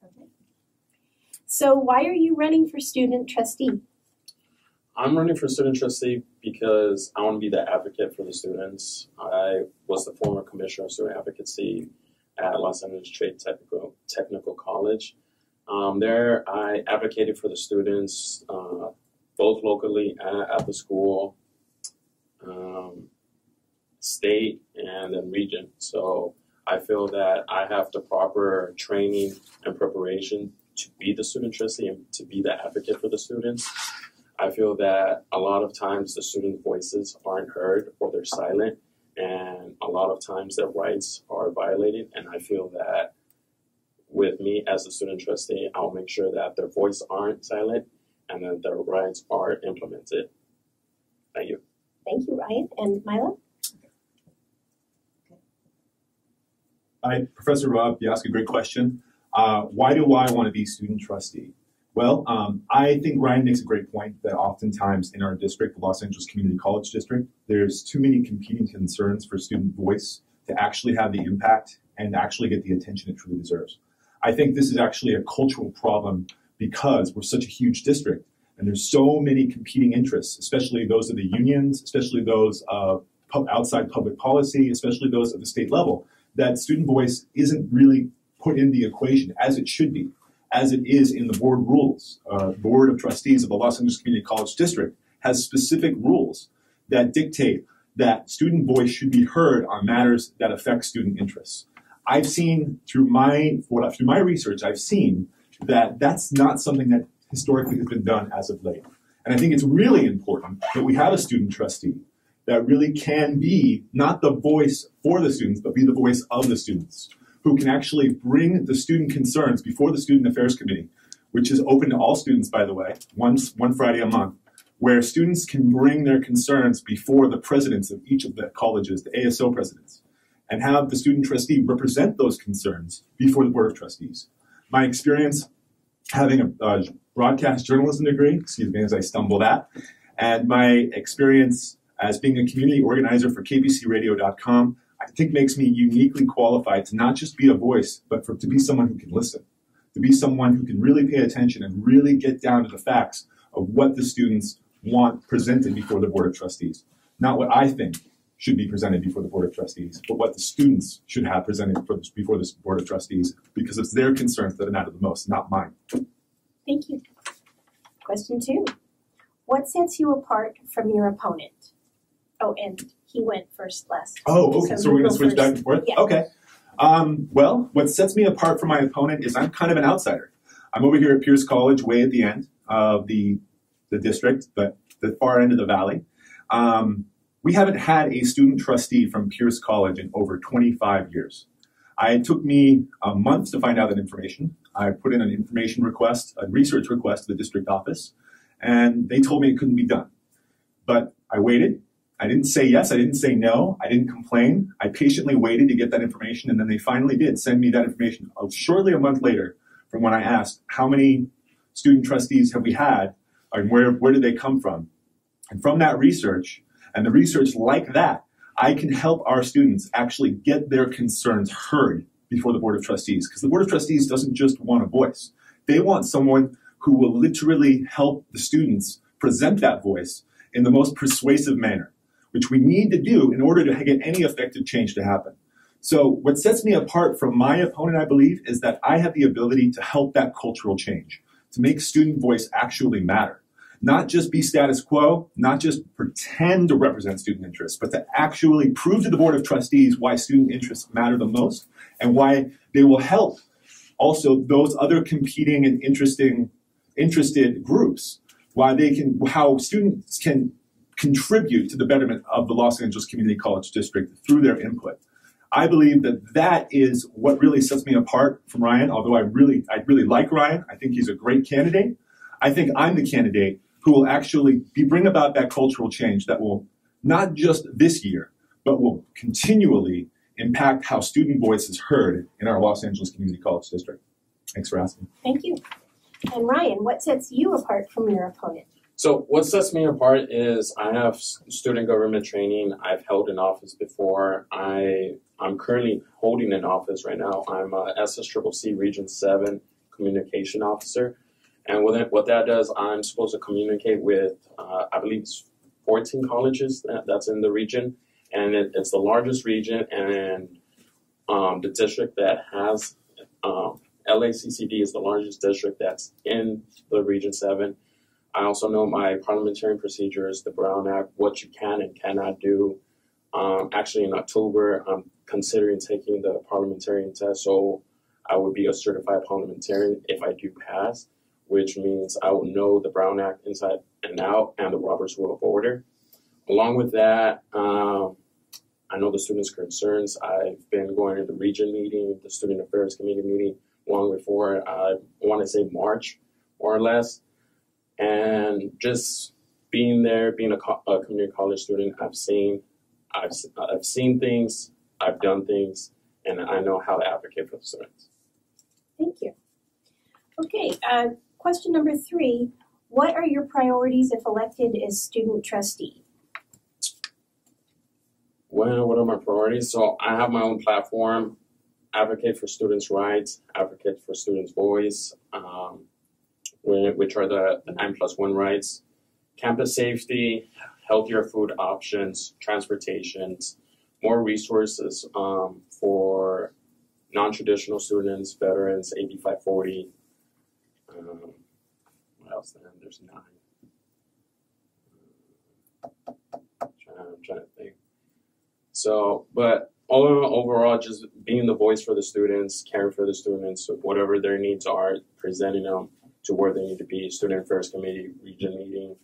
Okay. So why are you running for student trustee? I'm running for student trustee because I want to be the advocate for the students. I was the former commissioner of student advocacy at Los Angeles Trade Technical College. There, I advocated for the students, both locally and at the school, state, and then region. So I feel that I have the proper training and preparation to be the student trustee and to be the advocate for the students. I feel that a lot of times the student voices aren't heard or they're silent, and a lot of times their rights are violated. And I feel that with me as a student trustee, I'll make sure that their voice aren't silent and that their rights are implemented. Thank you. Thank you, Ryan. And Milo? Hi, Professor Rob, you asked a great question. Why do I want to be student trustee? Well, I think Ryan makes a great point that oftentimes in our district, the Los Angeles Community College District, there's too many competing concerns for student voice to actually have the impact and actually get the attention it truly deserves. I think this is actually a cultural problem because we're such a huge district and there's so many competing interests, especially those of the unions, especially those of outside public policy, especially those at the state level, that student voice isn't really put in the equation as it should be, as it is in the board rules. Board of Trustees of the Los Angeles Community College District has specific rules that dictate that student voice should be heard on matters that affect student interests. I've seen through my research, I've seen that that's not something that historically has been done as of late. And I think it's really important that we have a student trustee that really can be not the voice for the students, but be the voice of the students, who can actually bring the student concerns before the Student Affairs Committee, which is open to all students, by the way, one Friday a month, where students can bring their concerns before the presidents of each of the colleges, the ASO presidents, and have the student trustee represent those concerns before the Board of Trustees. My experience having a broadcast journalism degree, excuse me as I stumble that, and my experience as being a community organizer for kbcradio.com, I think makes me uniquely qualified to not just be a voice, but to be someone who can listen, to be someone who can really pay attention and really get down to the facts of what the students want presented before the Board of Trustees. Not what I think should be presented before the Board of Trustees, but what the students should have presented before this Board of Trustees, because it's their concerns that matter the most, not mine. Thank you. Question 2. What sets you apart from your opponent? Oh, and he went first last. Oh, okay. So we're going to switch back and forth? Yeah. Okay. Well, what sets me apart from my opponent is I'm kind of an outsider. I'm over here at Pierce College, way at the end of the district, but the far end of the valley. We haven't had a student trustee from Pierce College in over 25 years. It took me a month to find out that information. I put in an information request, a research request to the district office, and they told me it couldn't be done. But I waited. I didn't say yes, I didn't say no, I didn't complain. I patiently waited to get that information, and then they finally did send me that information shortly a month later from when I asked, how many student trustees have we had, and where did they come from? And from that research, and the research like that, I can help our students actually get their concerns heard before the Board of Trustees, because the Board of Trustees doesn't just want a voice. They want someone who will literally help the students present that voice in the most persuasive manner, which we need to do in order to get any effective change to happen. So what sets me apart from my opponent, I believe, is that I have the ability to help that cultural change, to make student voice actually matter. Not just be status quo, not just pretend to represent student interests, but to actually prove to the Board of Trustees why student interests matter the most and why they will help also those other competing and interested groups, how students can contribute to the betterment of the Los Angeles Community College District through their input. I believe that is what really sets me apart from Ryan, although I really like Ryan. I think he's a great candidate. I think I'm the candidate who will actually bring about that cultural change that will not just this year, but will continually impact how student voice is heard in our Los Angeles Community College District. Thanks for asking. Thank you. And Ryan, what sets you apart from your opponent? So what sets me apart is I have student government training. I've held an office before. I'm currently holding an office right now. I'm a SSCCC Region 7 Communication Officer. And what that does, I'm supposed to communicate with, I believe it's 14 colleges that's in the region. And it's the largest region, and the district that has, LACCD is the largest district that's in the Region 7. I also know my parliamentarian procedures, the Brown Act, what you can and cannot do. Actually, in October, I'm considering taking the parliamentarian test, so I would be a certified parliamentarian if I do pass, which means I will know the Brown Act inside and out and the Roberts Rule of Order. Along with that, I know the students' concerns. I've been going to the region meeting, the Student Affairs Committee meeting, long before, I want to say March, more or less. And just being there, being a community college student, I've seen things, I've done things, and I know how to advocate for the students. Thank you. Okay, question number 3. What are your priorities if elected as student trustee? Well, what are my priorities? So I have my own platform, advocate for students' rights, advocate for students' voice, which are the 9+1 rights, campus safety, healthier food options, transportations, more resources for non-traditional students, veterans, AB 540. What else then? There's 9. I'm trying to think. So, but overall, just being the voice for the students, caring for the students, whatever their needs are, presenting them to where they need to be. Student Affairs Committee, region meeting,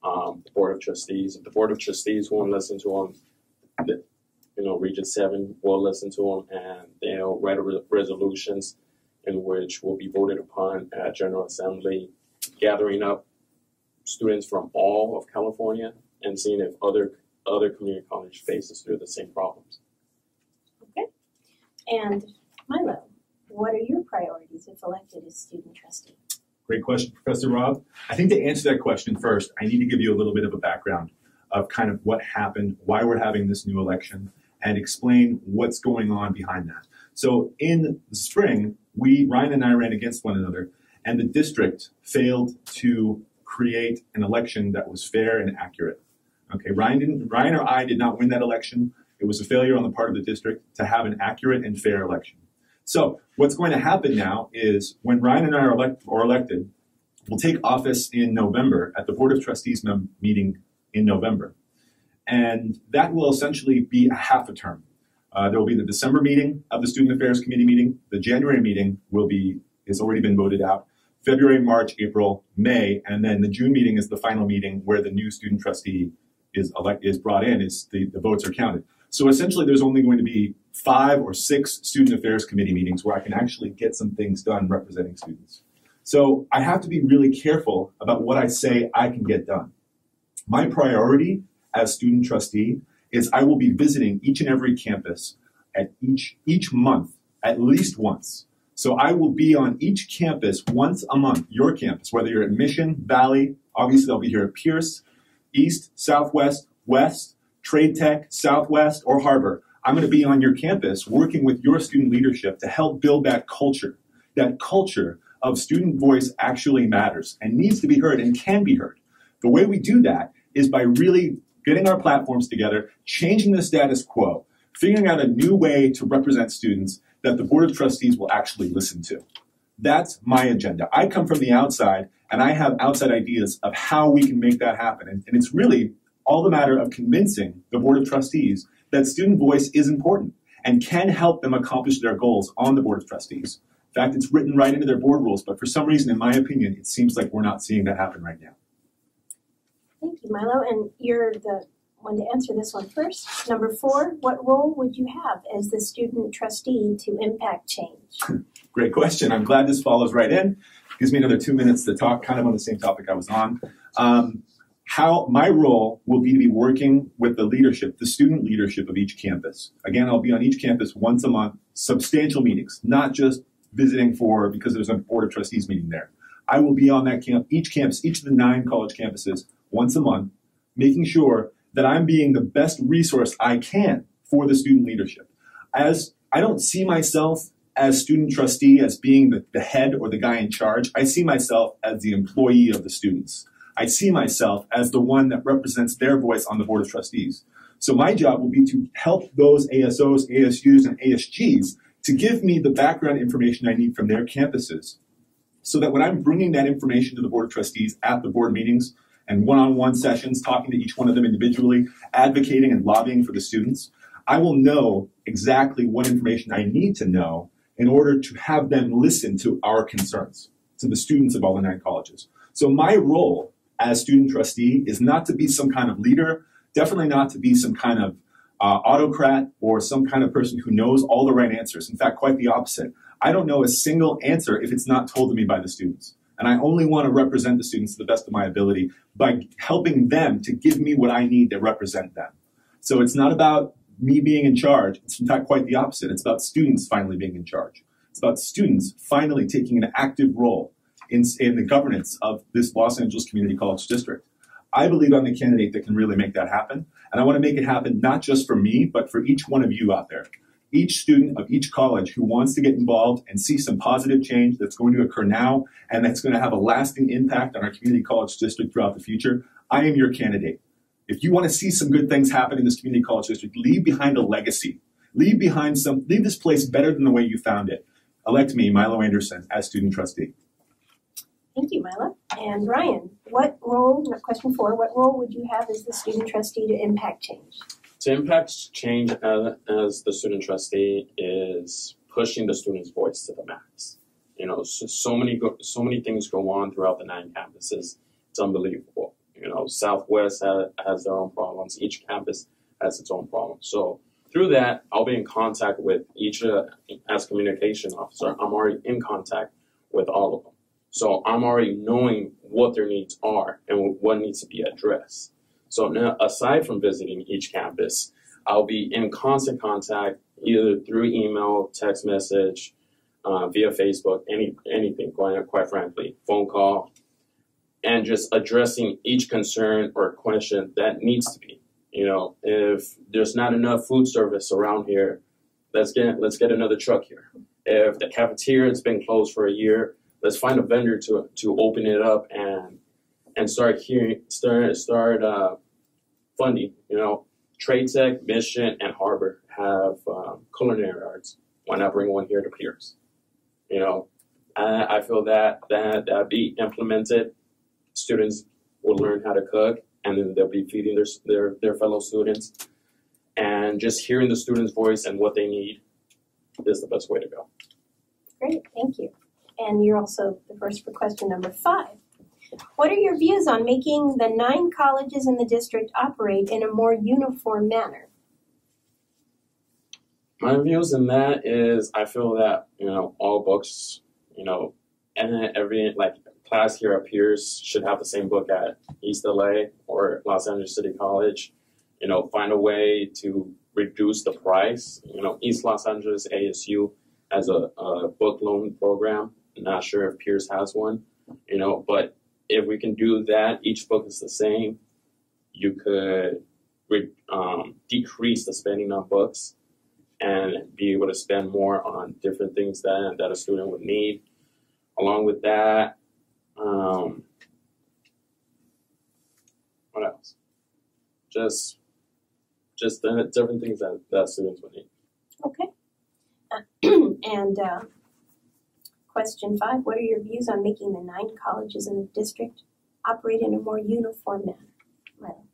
the Board of Trustees. If the Board of Trustees won't listen to them, Region 7 will listen to them, and they'll write resolutions in which will be voted upon at General Assembly, gathering up students from all of California and seeing if other community college faces through the same problems. Okay. And Milo, what are your priorities if elected as student trustee? Great question, Professor Rob. I think to answer that question first, I need to give you a little bit of a background of kind of what happened, why we're having this new election, and explain what's going on behind that. So in the spring, Ryan and I ran against one another, and the district failed to create an election that was fair and accurate. Okay, Ryan or I did not win that election. It was a failure on the part of the district to have an accurate and fair election. So what's going to happen now is when Ryan and I are elected, we'll take office in November at the Board of Trustees meeting in November. And that will essentially be a half a term. There will be the December meeting of the Student Affairs Committee meeting. The January meeting has already been voted out. February, March, April, May, and then the June meeting is the final meeting where the new student trustee is brought in, the votes are counted. So essentially there's only going to be 5 or 6 Student Affairs Committee meetings where I can actually get some things done representing students. So I have to be really careful about what I say I can get done. My priority as student trustee is I will be visiting each and every campus at each month, at least once. So I will be on each campus once a month, your campus, whether you're at Mission, Valley, obviously I'll be here at Pierce, East, Southwest, West, Trade Tech, Southwest, or Harbor. I'm going to be on your campus working with your student leadership to help build that culture of student voice actually matters and needs to be heard and can be heard. The way we do that is by really getting our platforms together, changing the status quo, figuring out a new way to represent students that the Board of Trustees will actually listen to. That's my agenda. I come from the outside, and I have outside ideas of how we can make that happen. And it's really all the matter of convincing the Board of Trustees that student voice is important and can help them accomplish their goals on the Board of Trustees. In fact, it's written right into their board rules, but for some reason, in my opinion, it seems like we're not seeing that happen right now. Thank you, Milo. And you're the one to answer this one first. Number 4, what role would you have as the student trustee to impact change? Great question. I'm glad this follows right in. Gives me another 2 minutes to talk kind of on the same topic I was on. How my role will be to be working with the leadership, the student leadership of each campus. Again, I'll be on each campus once a month, substantial meetings, not just visiting because there's a Board of Trustees meeting there. I will be on that each campus, each of the 9 college campuses once a month, making sure that I'm being the best resource I can for the student leadership. As I don't see myself as student trustee as being the head or the guy in charge. I see myself as the employee of the students. I see myself as the one that represents their voice on the Board of Trustees. So my job will be to help those ASOs, ASUs, and ASGs to give me the background information I need from their campuses, so that when I'm bringing that information to the Board of Trustees at the board meetings and one-on-one sessions, talking to each one of them individually, advocating and lobbying for the students, I will know exactly what information I need to know in order to have them listen to our concerns, to the students of all the 9 colleges. So my role as student trustee is not to be some kind of leader, definitely not to be some kind of autocrat or some kind of person who knows all the right answers. In fact, quite the opposite. I don't know a single answer if it's not told to me by the students. And I only want to represent the students to the best of my ability by helping them to give me what I need to represent them. So it's not about me being in charge. It's in fact quite the opposite. It's about students finally being in charge. It's about students finally taking an active role in the governance of this Los Angeles Community College District. I believe I'm the candidate that can really make that happen. And I want to make it happen not just for me, but for each one of you out there. Each student of each college who wants to get involved and see some positive change that's going to occur now and that's going to have a lasting impact on our community college district throughout the future, I am your candidate. If you want to see some good things happen in this community college district, leave behind a legacy. Leave this place better than the way you found it. Elect me, Milo Anderson, as student trustee. Thank you, Milo. And Ryan, question 4, what role would you have as the student trustee to impact change? To impact change as the student trustee is pushing the student's voice to the max. You know, so many things go on throughout the 9 campuses. It's unbelievable. You know, Southwest has their own problems. Each campus has its own problems. So through that, I'll be in contact with each, as communication officer, I'm already in contact with all of them. So I'm already knowing what their needs are and what needs to be addressed. So now, aside from visiting each campus, I'll be in constant contact either through email, text message, via Facebook, anything, quite frankly, phone call, and just addressing each concern or question that needs to be. You know, if there's not enough food service around here, let's get another truck here. If the cafeteria has been closed for a year, let's find a vendor to open it up and start funding. You know, Trade Tech, Mission, and Harbor have culinary arts. Why not bring one here to Pierce? You know, I feel that be implemented. Students will learn how to cook, and then they'll be feeding their fellow students. And just hearing the students' voice and what they need is the best way to go. Great, thank you. And you're also the first for question number 5. What are your views on making the 9 colleges in the district operate in a more uniform manner? My views in that is I feel that, you know, all books, you know, and every class here at Pierce should have the same book at East LA or Los Angeles City College. You know, find a way to reduce the price. You know, East Los Angeles ASU has a book loan program. I'm not sure if Pierce has one, you know, but if we can do that, each book is the same, you could decrease the spending on books and be able to spend more on different things that a student would need. Along with that, what else? Just the different things that students would need. Okay. And question 5, what are your views on making the 9 colleges in the district operate in a more uniform manner? Well,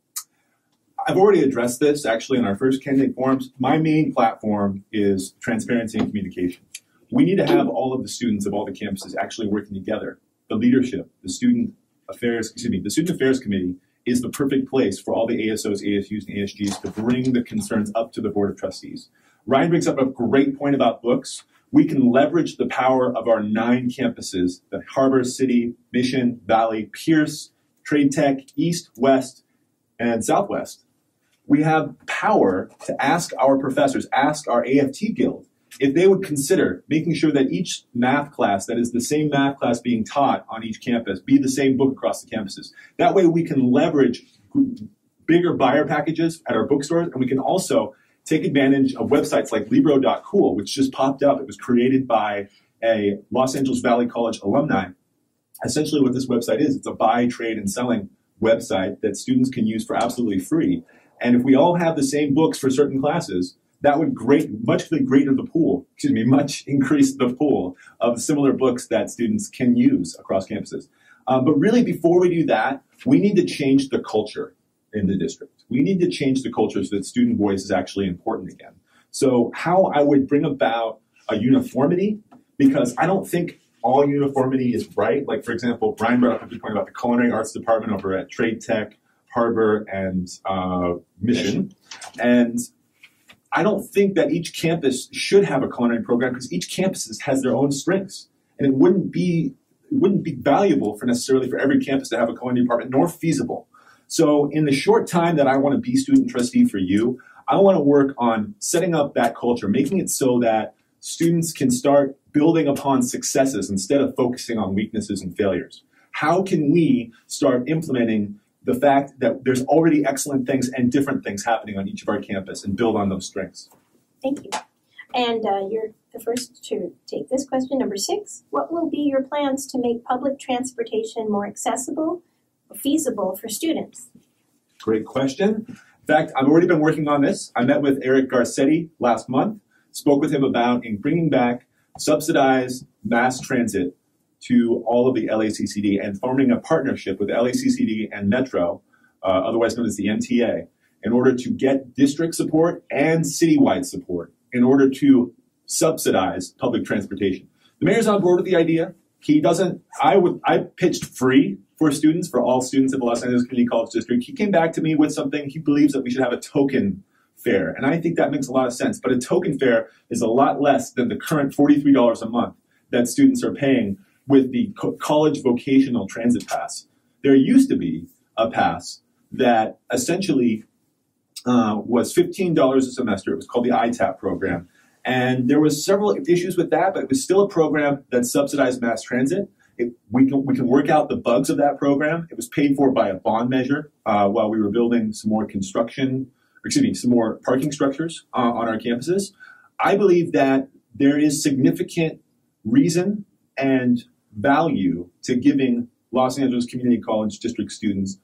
I've already addressed this actually in our first candidate forums. My main platform is transparency and communication. We need to have all of the students of all the campuses actually working together. The leadership, the Student Affairs Committee is the perfect place for all the ASOs, ASUs, and ASGs to bring the concerns up to the Board of Trustees. Ryan brings up a great point about books. We can leverage the power of our 9 campuses, the Harbor, City, Mission, Valley, Pierce, Trade Tech, East, West, and Southwest. We have power to ask our professors, ask our AFT Guild, if they would consider making sure that each math class, that is the same math class being taught on each campus, be the same book across the campuses. That way we can leverage bigger buyer packages at our bookstores, and we can also take advantage of websites like Libro.cool, which just popped up. It was created by a Los Angeles Valley College alumni. Essentially what this website is, it's a buy, trade, and selling website that students can use for absolutely free. And if we all have the same books for certain classes, that would much increase the pool of similar books that students can use across campuses. But really, before we do that, we need to change the culture in the district. We need to change the culture so that student voice is actually important again. So how I would bring about a uniformity, because I don't think all uniformity is right. Like, for example, Brian brought up a good point about the culinary arts department over at Trade Tech, Harbor, and Mission. And I don't think that each campus should have a culinary program, because each campus has their own strengths. And it wouldn't be valuable necessarily for every campus to have a culinary department, nor feasible. So in the short time that I want to be student trustee for you, I want to work on setting up that culture, making it so that students can start building upon successes instead of focusing on weaknesses and failures. How can we start implementing the fact that there's already excellent things and different things happening on each of our campus and build on those strengths? Thank you. And you're the first to take this question, number 6. What will be your plans to make public transportation more accessible or feasible for students? Great question. In fact, I've already been working on this. I met with Eric Garcetti last month, spoke with him about bringing back subsidized mass transit to all of the LACCD and forming a partnership with LACCD and Metro, otherwise known as the MTA, in order to get district support and citywide support in order to subsidize public transportation. The mayor's on board with the idea. He doesn't, I pitched free for students, for all students at the Los Angeles Community College District. He came back to me with something. He believes that we should have a token fare. And I think that makes a lot of sense. But a token fare is a lot less than the current $43 a month that students are paying with the college vocational transit pass. There used to be a pass that essentially was $15 a semester. It was called the ITAP program. And there was several issues with that, but it was still a program that subsidized mass transit. We can work out the bugs of that program. It was paid for by a bond measure while we were building some more some more parking structures on our campuses. I believe that there is significant reason and value to giving Los Angeles Community College District students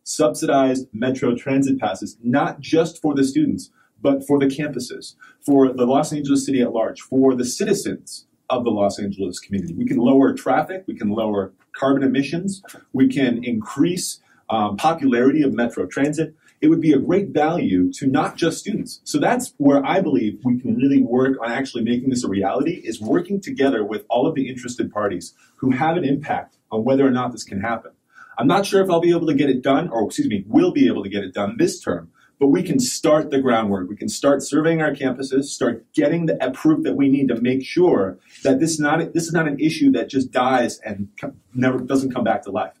subsidized Metro transit passes, not just for the students, but for the campuses, for the Los Angeles city at large, for the citizens of the Los Angeles community. We can lower traffic, we can lower carbon emissions, we can increase popularity of Metro transit. It would be a great value to not just students. So that's where I believe we can really work on actually making this a reality, is working together with all of the interested parties who have an impact on whether or not this can happen. I'm not sure if I'll be able to get it done, will be able to get it done this term, but we can start the groundwork. We can start surveying our campuses, start getting the proof that we need to make sure that this is not an issue that just dies and never doesn't come back to life.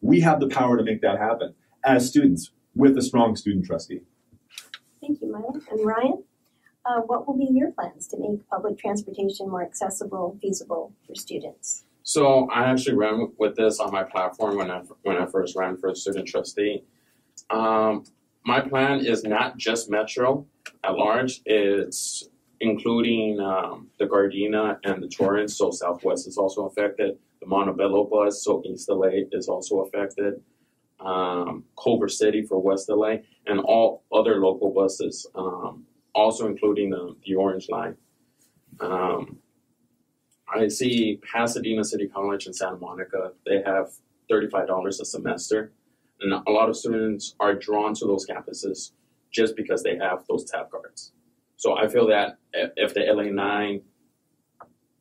We have the power to make that happen as students with a strong student trustee. Thank you, Maya. And Ryan, what will be your plans to make public transportation more accessible and feasible for students? So I actually ran with this on my platform when I first ran for student trustee. My plan is not just Metro at large. It's including the Gardena and the Torrance, so Southwest is also affected. The Montebello bus, so East LA is also affected. Culver City for West LA, and all other local buses, also including the Orange Line. I see Pasadena City College in Santa Monica, they have $35 a semester, and a lot of students are drawn to those campuses just because they have those tap cards. So I feel that if the LA9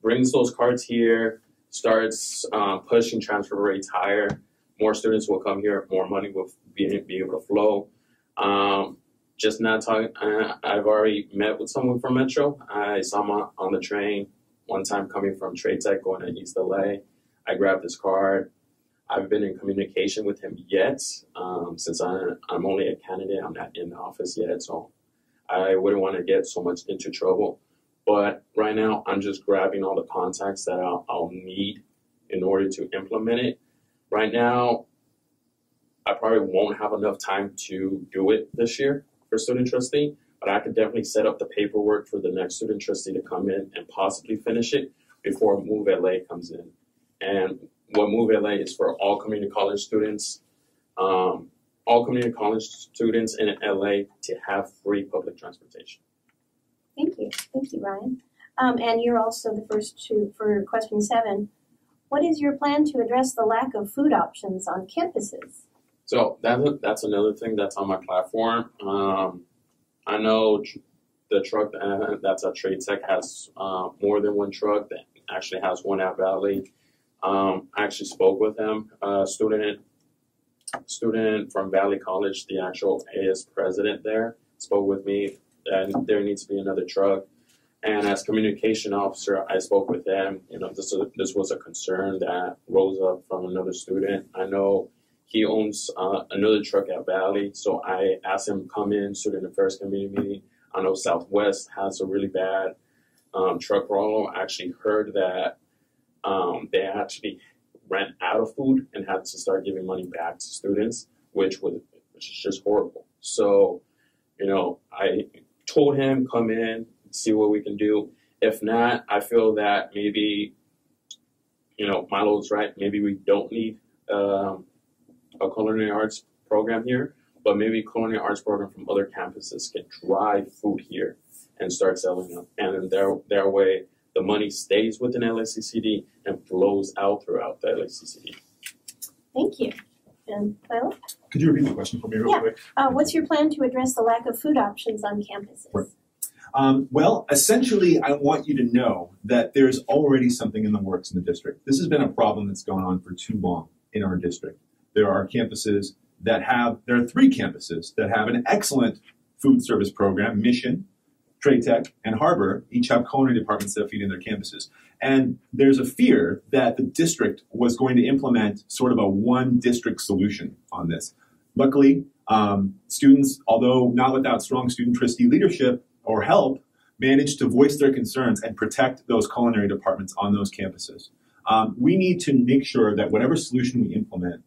brings those cards here, starts pushing transfer rates higher, more students will come here, more money will be able to flow. Just not talking, I've already met with someone from Metro. I saw him on the train one time coming from Trade Tech going to East LA. I grabbed his card. I've been in communication with him yet, since I'm only a candidate, I'm not in the office yet, so I wouldn't want to get so much into trouble. But right now, I'm just grabbing all the contacts that I'll need in order to implement it. Right now, I probably won't have enough time to do it this year for student trustee, but I could definitely set up the paperwork for the next student trustee to come in and possibly finish it before Move LA comes in. And what Move LA is for all community college students, in LA to have free public transportation. Thank you, Ryan. And you're also the first for question 7. What is your plan to address the lack of food options on campuses? So that's another thing that's on my platform. I know the truck that's at Trade Tech has more than one truck that actually has one at Valley. I actually spoke with him, student from Valley College, the actual AS president there, spoke with me, and there needs to be another truck. And as communication officer, I spoke with him. This was a concern that rose up from another student. I know he owns another truck at Valley, so I asked him to come in, student affairs committee meeting. I know Southwest has a really bad truck problem. I actually heard that they actually ran out of food and had to start giving money back to students, which is just horrible. So, I told him, come in, see what we can do. If not, I feel that maybe, Milo's right. Maybe we don't need a culinary arts program here, but maybe culinary arts program from other campuses can drive food here and start selling them. And in their way, the money stays within LACCD and flows out throughout the LACCD. Thank you. And Milo? Could you repeat the question for me real quick? What's your plan to address the lack of food options on campuses? Right. Well, essentially, I want you to know that there's already something in the works in the district. This has been a problem that's gone on for too long in our district. There are 3 campuses that have an excellent food service program. Mission, Trade Tech, and Harbor each have culinary departments that feed in their campuses. And there's a fear that the district was going to implement sort of a one district solution on this. Luckily, students, although not without strong student trustee leadership or help, managed to voice their concerns and protect those culinary departments on those campuses. We need to make sure that whatever solution we implement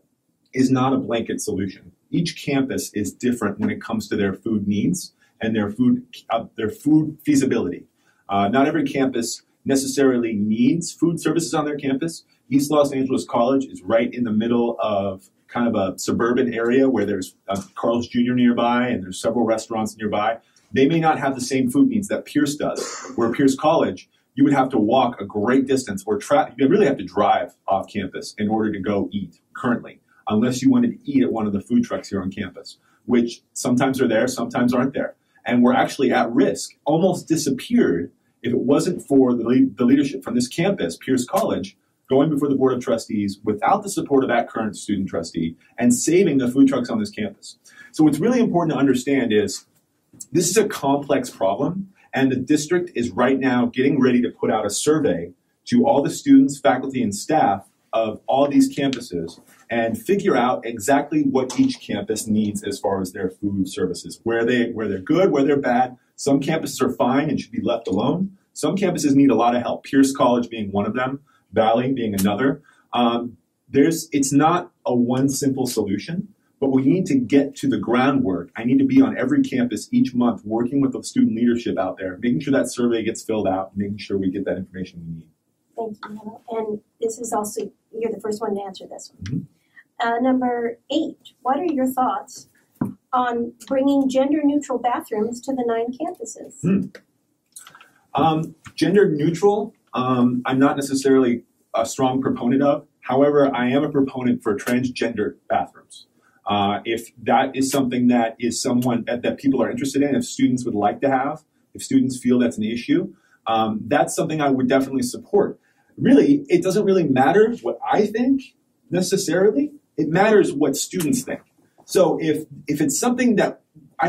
is not a blanket solution. Each campus is different when it comes to their food needs and their food feasibility. Not every campus necessarily needs food services on their campus. East Los Angeles College is right in the middle of kind of a suburban area where there's Carl's Jr. nearby and there's several restaurants nearby. They may not have the same food needs that Pierce does, where Pierce College, you would have to walk a great distance or you really have to drive off campus in order to go eat currently, unless you wanted to eat at one of the food trucks here on campus, which sometimes are there, sometimes aren't there. And we're actually at risk, almost disappeared if it wasn't for the leadership from this campus, Pierce College, going before the Board of Trustees without the support of that current student trustee and saving the food trucks on this campus. So what's really important to understand is this is a complex problem, and the district is right now getting ready to put out a survey to all the students, faculty, and staff of all these campuses and figure out exactly what each campus needs as far as their food services, where they're good, where they're bad. Some campuses are fine and should be left alone. Some campuses need a lot of help, Pierce College being one of them, Valley being another. It's not a one simple solution, but we need to get to the groundwork. I need to be on every campus each month working with the student leadership out there, making sure that survey gets filled out, making sure we get that information we need. Thank you, Hannah. And this is also, you're the first one to answer this one. Mm-hmm. Number 8, what are your thoughts on bringing gender-neutral bathrooms to the 9 campuses? Gender neutral, I'm not necessarily a strong proponent of. However, I am a proponent for transgender bathrooms. If that is something that is that people are interested in, if students would like to have, if students feel that's an issue, that's something I would definitely support. Really, it doesn't really matter what I think necessarily. It matters what students think. So if it's something that,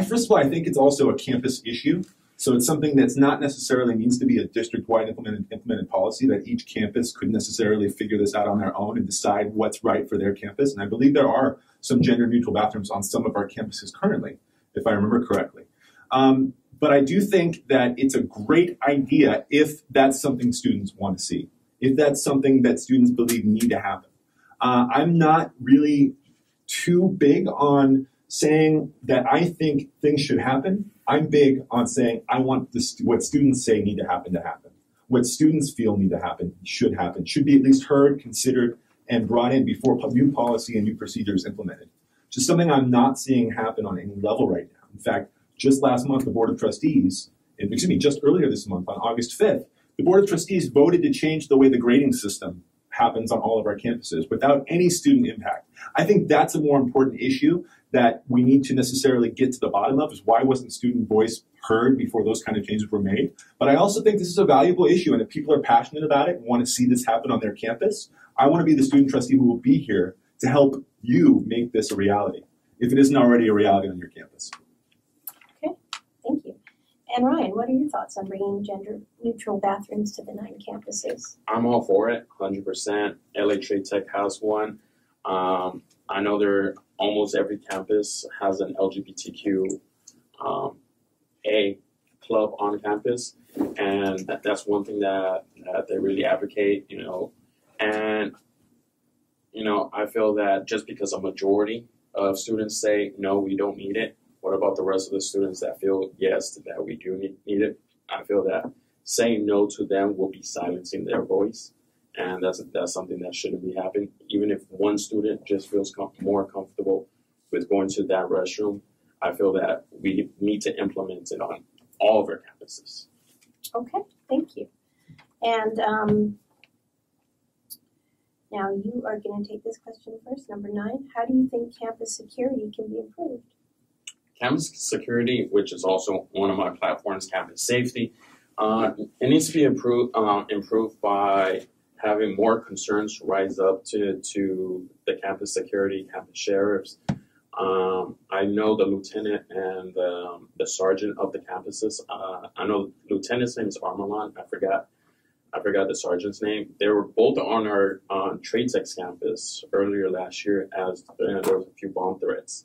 first of all, I think it's also a campus issue. So it's something that's not necessarily needs to be a district-wide implemented policy, that each campus could necessarily figure this out on their own and decide what's right for their campus. And I believe there are some gender-neutral bathrooms on some of our campuses currently, if I remember correctly. But I do think that it's a great idea if that's something students want to see, if that's something that students believe need to happen. I'm not really too big on saying that I think things should happen. I'm big on saying I want what students say need to happen. What students feel need to happen, should be at least heard, considered, and brought in before new policy and new procedures implemented. Just something I'm not seeing happen on any level right now. In fact, just last month, the Board of Trustees, just earlier this month, on August 5th, the Board of Trustees voted to change the way the grading system happens on all of our campuses without any student impact. I think that's a more important issue that we need to necessarily get to the bottom of, is why wasn't student voice heard before those kind of changes were made. But I also think this is a valuable issue, and if people are passionate about it and want to see this happen on their campus, I want to be the student trustee who will be here to help you make this a reality, if it isn't already a reality on your campus. Okay, thank you. And Ryan, what are your thoughts on bringing gender-neutral bathrooms to the 9 campuses? I'm all for it, 100%. LA Trade Tech has one. I know almost every campus has an LGBTQ A club on campus, and that's one thing that they really advocate, And, I feel that just because a majority of students say, no, we don't need it, what about the rest of the students that feel, yes, that we do need it? I feel that saying no to them will be silencing their voice. And that's something that shouldn't be happening. Even if one student just feels more comfortable with going to that restroom, I feel that we need to implement it on all of our campuses. Okay, thank you. And now you are going to take this question first, number 9. How do you think campus security can be improved? Campus security, which is also one of my platforms, campus safety, it needs to be improved by having more concerns rise up to the campus security, campus sheriffs. I know the lieutenant and the sergeant of the campuses. I know the lieutenant's name is Armalan. I forgot the sergeant's name. They were both on our Trade Tech campus earlier last year, as there was a few bomb threats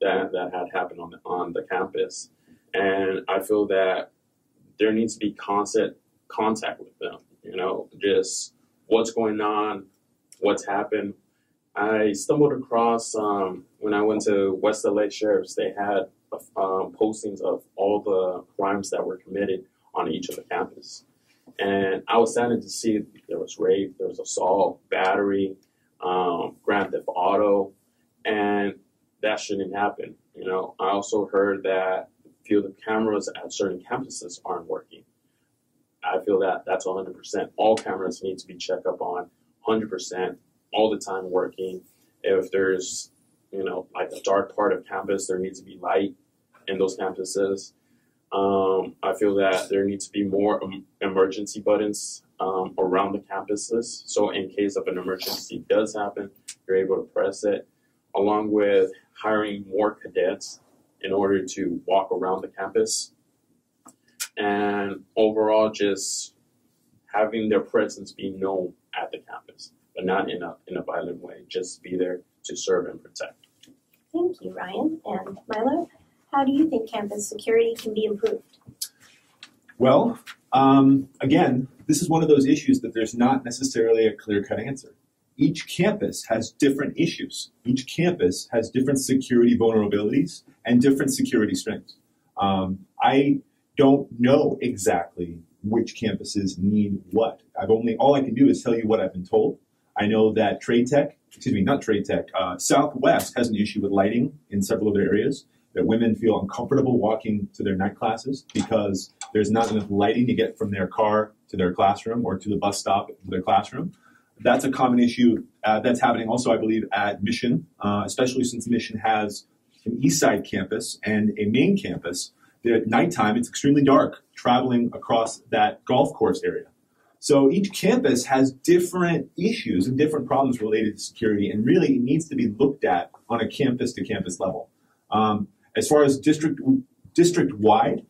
that had happened on the campus. And I feel that there needs to be constant contact with them, just what's going on, what's happened. I stumbled across, when I went to West LA Sheriff's, they had postings of all the crimes that were committed on each of the campus. And I was saddened to see there was rape, there was assault, battery, Grand Theft Auto, and that shouldn't happen. I also heard that a few of the cameras at certain campuses aren't working. I feel that that's 100%. All cameras need to be checked up on 100%, all the time working. If there's, like a dark part of campus, there needs to be light in those campuses. I feel that there needs to be more emergency buttons around the campuses. So in case of an emergency does happen, you're able to press it, along with hiring more cadets in order to walk around the campus. And overall, just having their presence be known at the campus, but not in a violent way. Just be there to serve and protect. Thank you, Ryan. And Milo, how do you think campus security can be improved? Well, again, this is one of those issues that there's not necessarily a clear-cut answer. Each campus has different issues. Each campus has different security vulnerabilities and different security strengths. I don't know exactly which campuses need what. All I can do is tell you what I've been told. I know that Southwest has an issue with lighting in several of their areas, that women feel uncomfortable walking to their night classes because there's not enough lighting to get from their car to their classroom or to the bus stop to their classroom. That's a common issue that's happening also, I believe, at Mission, especially since Mission has an East Side campus and a main campus. At nighttime, it's extremely dark traveling across that golf course area. So each campus has different issues and different problems related to security, and really it needs to be looked at on a campus-to-campus level. As far as district-wide,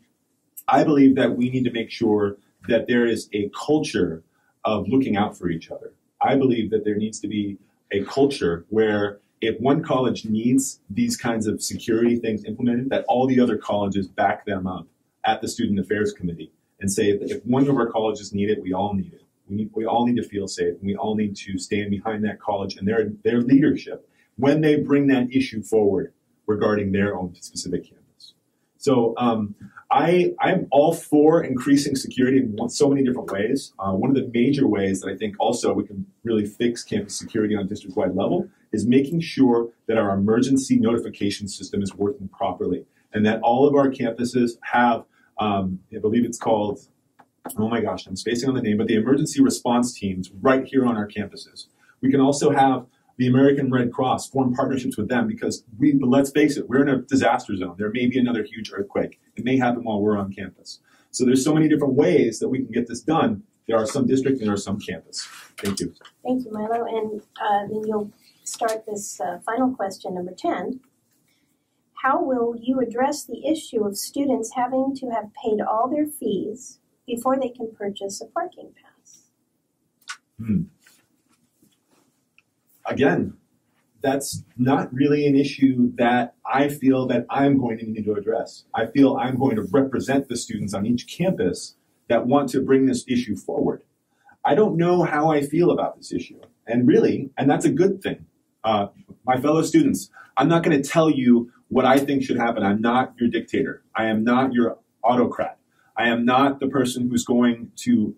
I believe that we need to make sure that there is a culture of looking out for each other. I believe that there needs to be a culture where if one college needs these kinds of security things implemented, that all the other colleges back them up at the Student Affairs Committee and say that if one of our colleges need it, we all need it. We all need to feel safe, and we all need to stand behind that college and their leadership when they bring that issue forward regarding their own specific campus. So I'm all for increasing security in so many different ways. One of the major ways that I think also we can really fix campus security on a district-wide level is making sure that our emergency notification system is working properly and that all of our campuses have, I believe it's called, oh my gosh, I'm spacing on the name, but the emergency response teams right here on our campuses. We can also have the American Red Cross form partnerships with them because let's face it, we're in a disaster zone. There may be another huge earthquake. It may happen while we're on campus. So there's so many different ways that we can get this done. There are some districts and there are some campus. Thank you. Thank you, Milo. And then you'll start this final question, number 10. How will you address the issue of students having to have paid all their fees before they can purchase a parking pass? Again, that's not really an issue that I feel that I'm going to need to address. I feel I'm going to represent the students on each campus that want to bring this issue forward. I don't know how I feel about this issue. And that's a good thing. My fellow students, I'm not going to tell you what I think should happen. I'm not your dictator. I am not your autocrat. I am not the person who's going to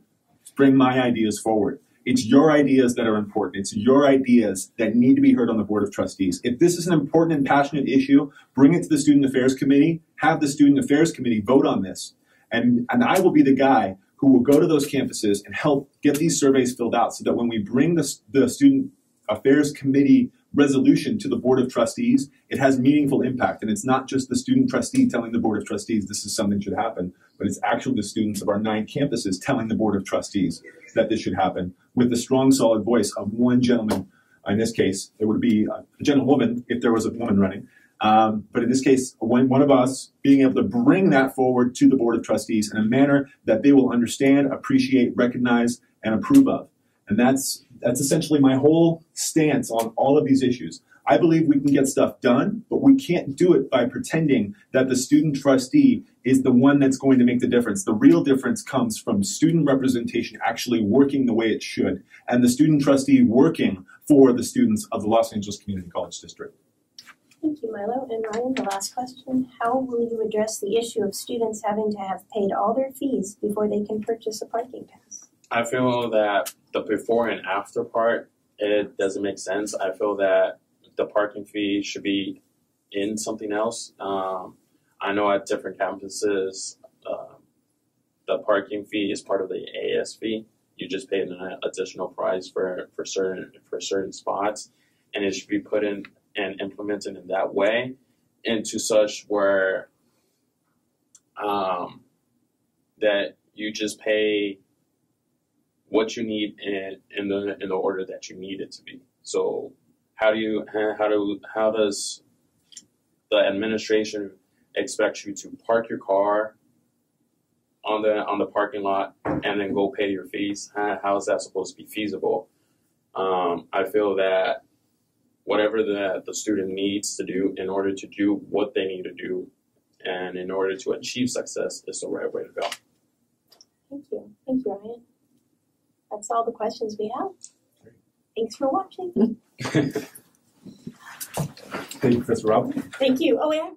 bring my ideas forward. It's your ideas that are important. It's your ideas that need to be heard on the Board of Trustees. If this is an important and passionate issue, bring it to the Student Affairs Committee, have the Student Affairs Committee vote on this. And I will be the guy who will go to those campuses and help get these surveys filled out so that when we bring the Student Affairs Committee resolution to the Board of Trustees, it has meaningful impact. And it's not just the student trustee telling the Board of Trustees this is something that should happen, but it's actually the students of our 9 campuses telling the Board of Trustees that this should happen with the strong, solid voice of one gentleman. In this case, it would be a gentlewoman if there was a woman running. But in this case, one of us being able to bring that forward to the Board of Trustees in a manner that they will understand, appreciate, recognize, and approve of. And that's essentially my whole stance on all of these issues. I believe we can get stuff done, but we can't do it by pretending that the student trustee is the one that's going to make the difference. The real difference comes from student representation actually working the way it should, and the student trustee working for the students of the Los Angeles Community College District. Thank you, Milo. And Ryan, the last question. How will you address the issue of students having to have paid all their fees before they can purchase a parking pass? I feel that the before and after part, it doesn't make sense. I feel that the parking fee should be in something else. I know at different campuses, the parking fee is part of the AS fee. You just pay an additional price for certain spots, and it should be put in and implemented in that way, into such where that you just pay what you need in the order that you need it to be. So how does the administration expect you to park your car on the parking lot and then go pay your fees? How is that supposed to be feasible? I feel that whatever the student needs to do in order to do what they need to do and in order to achieve success is the right way to go. Thank you. Thank you, Ryan. That's all the questions we have. Thanks for watching. Thank you, Professor Rob. Thank you. Oh, yeah.